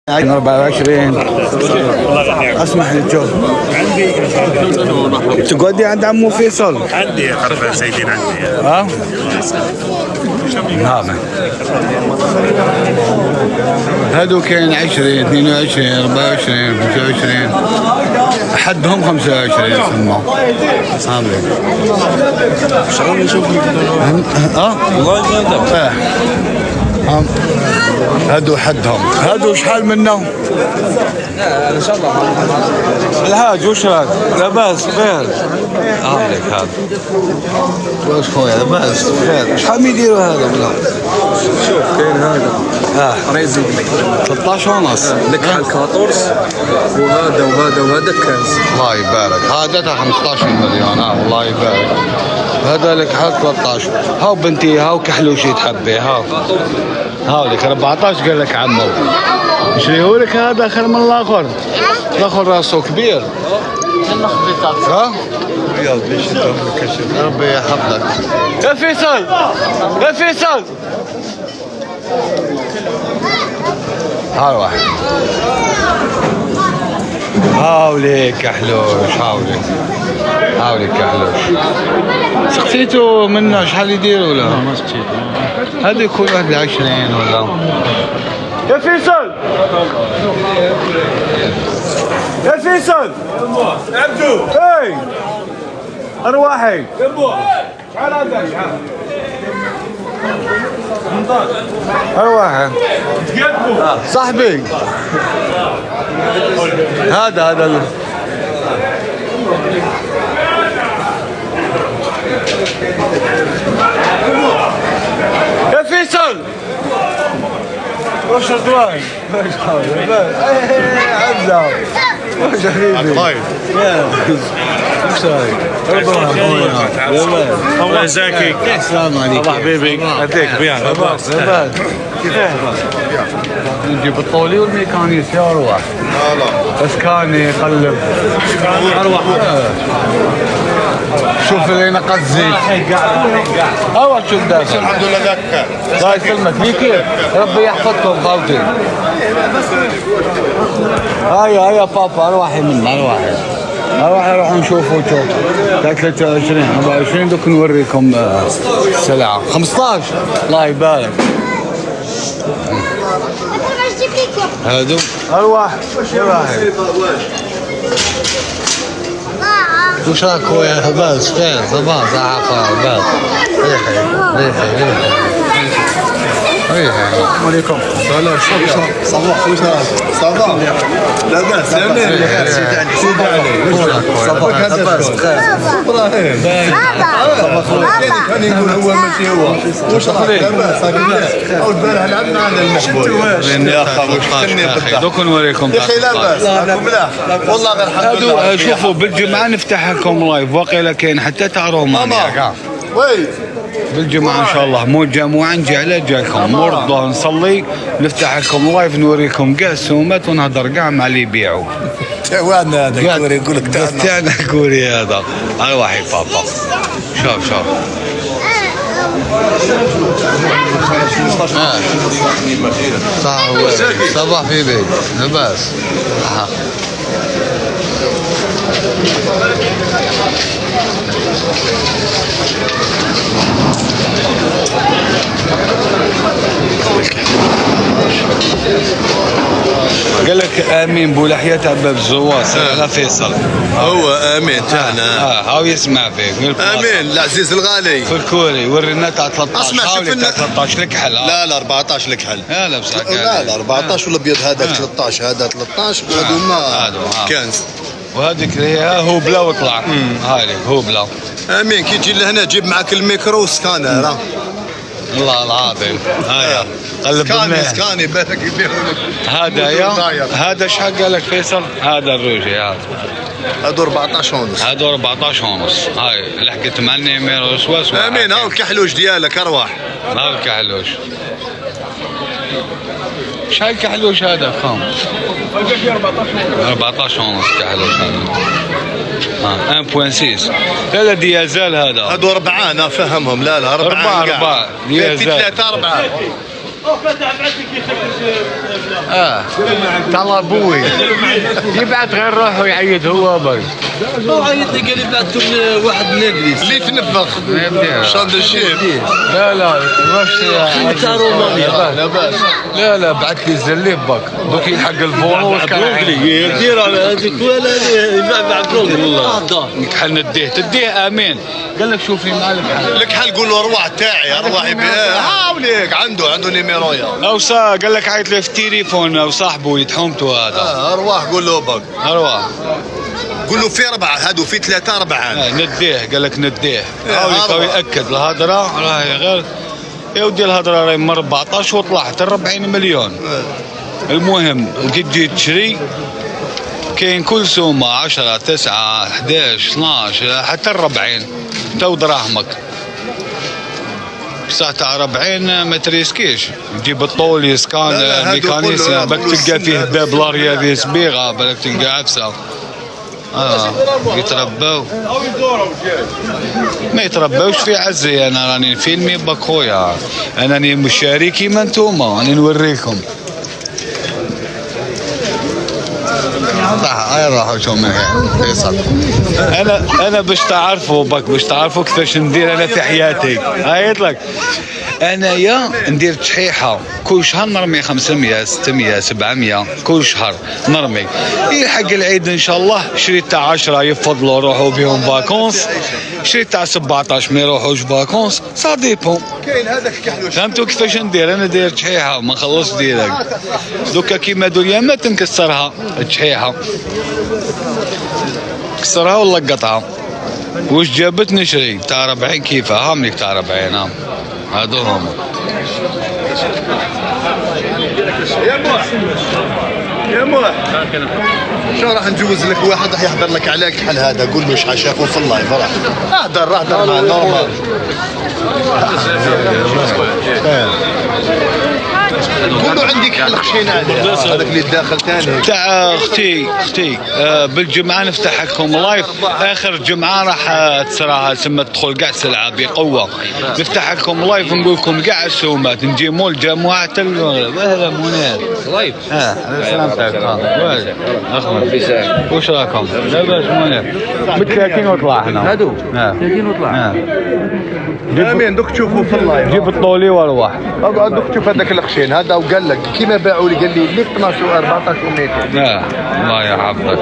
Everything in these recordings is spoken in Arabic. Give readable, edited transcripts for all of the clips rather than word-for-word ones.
24. اسمح لي تشوف تقعدي عند عمو فيصل. عندي خرفان سيدين عندي. ها؟ نعم. هادو كاين 20 22 24 25 حدهم 25 ثم صاملين. شغل نشوف والله ما هادو حدهم. هادو شحال منهم؟ لا ان شاء الله. الحاج وش راك؟ لاباس بخير؟ عاملك هذا واش خويا لاباس بخير؟ شحال يديروا هذا بلا؟ شوف كاين هذا ريزي 13 ونص لك على 14 وهذا وهذا وهذا 15. الله يبارك. هذا تاع 15 مليون. الله يبارك. هذا لك حق 13. هاو بنتي هاو كحلوشي تحبي هاو لك 14 قال لك عمو. شريه لك هذا خير من الاخر. الاخر راسه كبير. ها؟ رياض ليش انت ربي يحفظك. يا فيصل يا فيصل هاو واحد. هاوليك كحلوش هاوليك كحلوش. سقسيتو منه شحال يديروا له؟ ما سقسيتو. هذا يكون واحد 20 ولا. يا فيصل يا فيصل عبدو اي ارواحي شحال هذا ارواحي صاحبي هذا يا فيصل وش الدواي؟ عبده وش حبيبي؟ وش رايك؟ الله يجزاك. السلام عليكم. الله حبيبي اديك بيان. كيفاه؟ نجيب الطولي والميكانيسي اروح. بس كان يقلب اروح. شوف اللي نقص زيت. اول شوف داخل. الحمد لله ذاك. الله يسلمك. كيف؟ ربي يحفظكم خالتي. هيا بابا ارواحي من ارواحي نروح نشوفوا. شوف 23 24 دوك نوريكم السلعه. 15 الله يبارك. هادو ارواح. وش راك خويا؟ لاباس خير؟ صباح صحة لاباس. ريحي السلام عليكم. صباح وش راك؟ صباح لا باس. سيد علي صباح لاباس بخير. ابراهيم كان يقول هو ماشي هو. وش راك؟ لاباس او البارح لعبنا على المحبوب. يا اخي دوك نوريكم يا اخي لاباس راكم ملاح والله غير الحمد لله. شوفوا بالجمعة نفتح لكم لايف واقيلا كاين حتى تاع رومانيا. وي بالجمعة ان شاء الله مو جمعة نجي على جاكم مرضى نصلي نفتح لكم لايف نوريكم كاع السومات ونهضر كاع مع اللي يبيعوا. وانا هذا كوري يقول لك تاعنا كوري هذا. ارواحي بابا شوف صباح في بيت لاباس. قال لك امين بولحيه تاع باب الزواس على فيصل. هو امين تاعنا. هاو يسمع فيك. امين العزيز الغالي في الكوري ورينا تاع 13. اسمع شوف لنا 13 الكحل. لا 14 الكحل. لا بصح لا 14 والابيض هذا 13 هذا 13 وهذوما كنز. وهذيك اللي هي هوبلا وطلع. هاي هوبلا. امين كي تجي لهنا جيب معك الميكرو سكانر. الله العظيم. هيا قلب سكاني بالك يبيعوا لك. هذا شحال قال لك فيصل؟ هذا الروجي هذا 14 ونص. هذا 14 ونص. هاي لحقت مع النيمير وسواس. امين هاو الكحلوش ديالك ارواح. هاو الكحلوش. شحال كحلوش هذا خام؟ 14 ونص كحلوش هذا. 1.6. لا ديازال هذا. هذو 4 انا فهمهم. لا 4 4 في 3 4 طلع ابوي يبعث غير روحه يعيد هو بس. هو عيطني قال لي بعثتوا واحد من الانجليز اللي تنفخ شاد الشيب. لا واش تاع رومانيا. لا باس. لا بعث لي الزليب باك دوك يلحق الفولو واش كان دير على هذيك ولا يبع بروغلي والله نكحل نديه تديه امين قال لك شوفي مالك لك حال قول له ارواح تاعي ارواحي بها وليك عنده نيميرويا او قال لك عيط لي في التليفون او صاحبه يتحومتوا هذا ارواح قول له باك ارواح قول له في 4 هادو في 3 4 نديه قال لك نديه هاو ياكد الهضره راهي غير يا ودي الهضره راهي من 14 وطلعت 40 مليون. المهم كي تجي تشري كاين كل سومه 10 9 11 12 حتى 40 تو دراهمك بصح تاع 40 ما تريسكيش تجيب الطول يسكان ميكانيسيان باك تلقى فيه باب لاريا ذي صبيغه بالك تلقى عفسه. يتربوا ما يتربوش في عزي. انا راني فيلمي باك خويا انا راني مشاري كيما نتوما راني نوريكم. صح راحوا شو من فيصل. انا باش تعرفوا كيفاش ندير انا في حياتي. عيط لك انايا ندير تحيحه كل شهر نرمي 500 600 700 كل شهر نرمي. يلحق العيد ان شاء الله شريت تاع 10 يفضلوا يروحوا بهم فاكونس شريت تاع 17 ما يروحوش فاكونس سا ديبون. كاين هذاك كحلوش فهمتوا كيفاش ندير انا داير تحيحه ما خلص ديرك دوكا كيما هادو اليامات نكسرها التحيحه كسرها ولا قطعها واش جابت نشري تاع 40 كيفها هامليك تاع 40 هام هادو هما. يا موح شو راح نجوز لك واحد راح يحضر لك عليك حل هذا قول له شحال شافوا في اللايف راح اهدر مع نورمال. قولوا عندك حل خشينا عليه هذاك اللي داخل ثاني تاع اختي بالجمعه نفتح لكم لايف اخر جمعه راح تصراها سما تدخل كاع سلعه بقوه نفتح لكم لايف نقول لكم كاع السومات نجي مول جماعه حتى المغرب. هذا مناد لايف سلامتك واش راكم لاباس مناد ب 30 وطلع هنا هادو 30 وطلع امين دوك تشوفوا في اللايف جيب الطولي وارواح دوك تشوف هذاك الخشين هذا وقال لك كيما باعوا لي قال لي ليك 12 و14 و200. الله يحفظك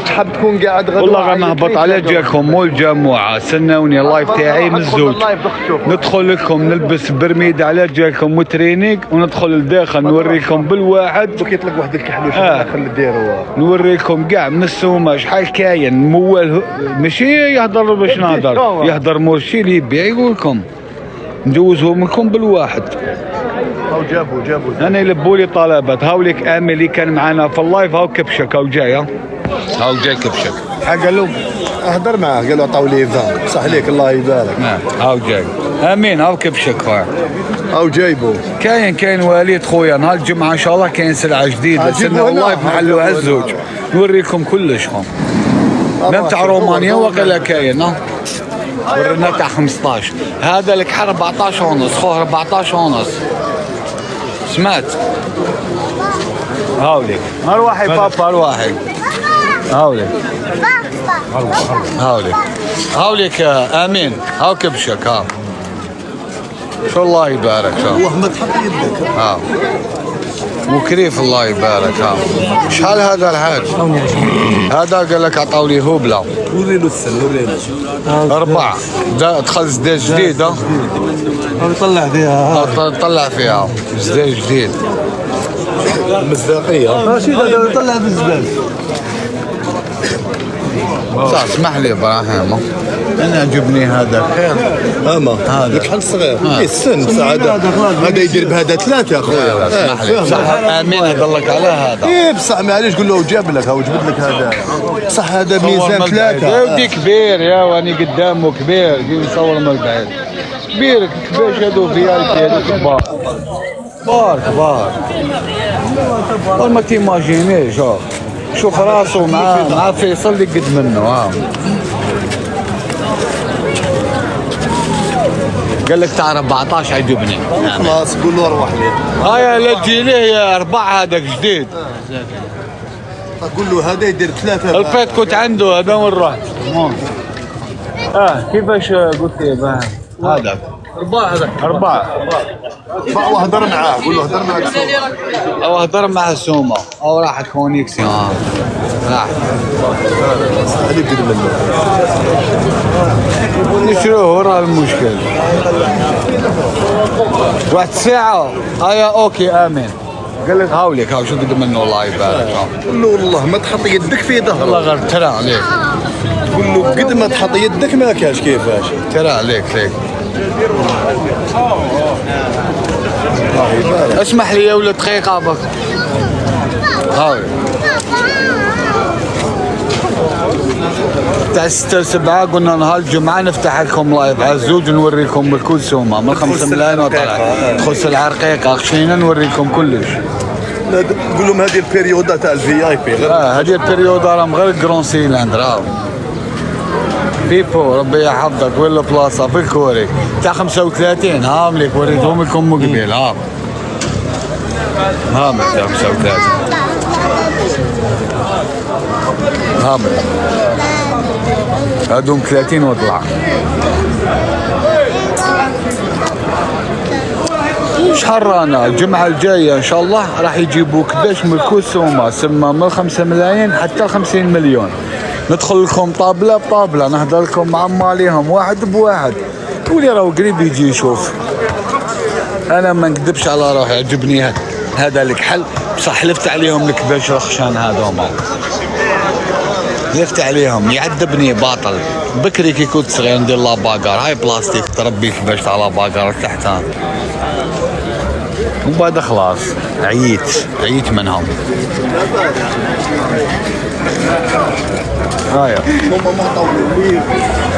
تحب تكون قاعد غدوه والله غنهبط على جاكم مول جماعه استناوني اللايف تاعي مزوج ندخل لكم نلبس برميد على جاكم وترينينغ وندخل لداخل نوريكم بالواحد دوك يطلق واحد الكحلوش داخل ديروا نوريكم كاع من السومه شحال كاين موال ماشي يهضر باش نهضر يهضر مرشي اللي يبيع يقول لكم ندوزهم لكم بالواحد. هاو جابوا انا يلبوا لي طلبات هاو ليك امي اللي كان معنا في اللايف هاو كبشك هاو جاي هاو جاي كبشك قال له اهدر معاه قال له عطاو لي 20 صح عليك الله يبارك. هاو جاي امين هاو كبشك خويا هاو جايبو كاين وليد خويا نهار الجمعه ان شاء الله كاين سلعه جديده سنه اللايف محلوها الزوج نوريكم كلش مام تاع رومانيا وقيلا كاين ورنا تاع 15 هذا لك حر 14 ونص خوه 14 ونص سمعت هاوليك ارواحي بابا ارواحي هاوليك هاوليك امين هاو كبشك ها شو الله يبارك واحمد حط يدك وكريف الله يبارك شحال هذا الحاج هذا قال لك عطاو لي هوبله وري له السن وري له 4 دخل زداد جديد طلع فيها زداد جديد مصداقيه ماشي هذا طلع في الزبال صح اسمح لي ابراهيم انا عجبني هذا خير هذا الكحل صغير السن سعاده هذا يدير بهذا 3 يا خويا اسمح لي صح امين يضلك على هذا بصح معليش قول له جاب لك هو جبت لك هذا صح هذا ميزان 3 يا ودي كبير يا واني قدامه كبير جيب نصور من البعيد كبير كيفاش هذو في هذو كبار ما تيماجينيش شوف راسه مع فيصل اللي قد منه قال لك تاع 14 عجبني. خلاص قول له اروح لي. هاي لا تجي لي 4 هذاك جديد. قول له هذا يدير 3. الفيت كنت عنده هذا وين رحت؟ كيفاش قلت لي هذا 4 هذاك 4 وهدر معاه قول له هدر معاه او هدر مع سوما او راح كونيكسيون راح هذه يدير منه نشروه راه المشكل. واحد الساعة هيا اوكي امين قال لك هاوليك هاو شو قد منه الله يبارك. قول له والله ما تحط يدك في ظهره. والله غير ترى عليك. قول له قد ما تحط يدك ما كاش كيفاش. ترى عليك ليك. اسمح لي يا ولد دقيقة بك. هاوي تاع 6 7 قلنا نهار الجمعة نفتح لكم لايف على الزوج نوريكم بالكل سومة من 5 ملايين وطلع تخص العرقيقة خشينا نوريكم كلش. قول لهم هذه البريودة تاع الفي اي بي. هذه البريودة راهم غير جرون سيلاند راهو. بيبو ربي يحفظك ولا بلاصة في الكوري تاع 35 هام لك وريتهم لكم من قبل هام تاع 35 هام هادوم 30 وطلع. شحال رانا الجمعة الجاية ان شاء الله راح يجيبوا كباش من الكوسومة سما من 5 ملايين حتى 50 مليون. ندخل لكم طابلة بطابلة نهضر لكم مع ماليهم واحد بواحد. ولي راهو قريب يجي يشوف. انا ما نكذبش على روحي عجبني هذا الكحل بصح حلفت عليهم الكباش رخشان هذوما. حلفت عليهم يعذبني باطل. بكري كي كنت صغير ندير لاباكار هاي بلاستيك تربي كباش تاع لاباكار تحتها. وبعد خلاص عييت منهم. هايا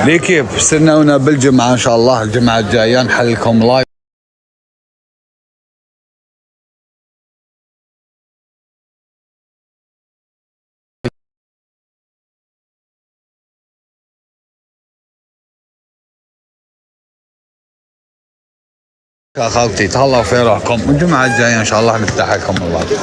ليكيب استنونا بالجمعة ان شاء الله الجمعة الجاية نحل لكم لايف. اخوتي تهلاو في روحكم الجمعة الجاية ان شاء الله نفتح لكم اللايف.